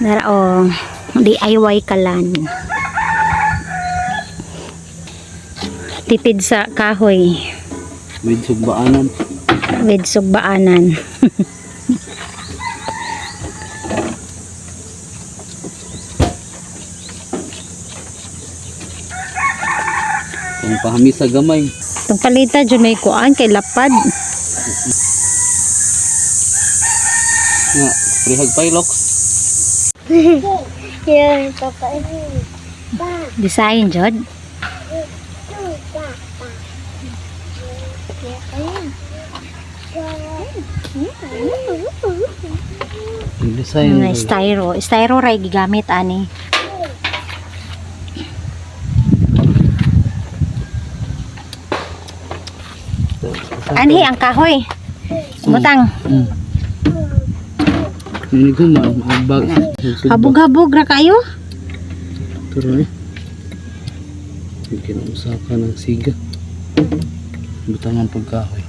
Nara o DIY kalan. Tipid sa kahoy. With sugbaanan. With sugbaanan. Kung pahami sa gamay. Itong palita dyan may kuan kay lapad. Nga, prihag pailox. Yan, papa. Design jud. Yung design. Mga styro. Styro ray gigamit ani. Anhi ang kahoy. Butang. Ini ko maabag. Habog-habog ra kayo. Turo eh. Kinausapan ng siga. Butang ang pagkahoy.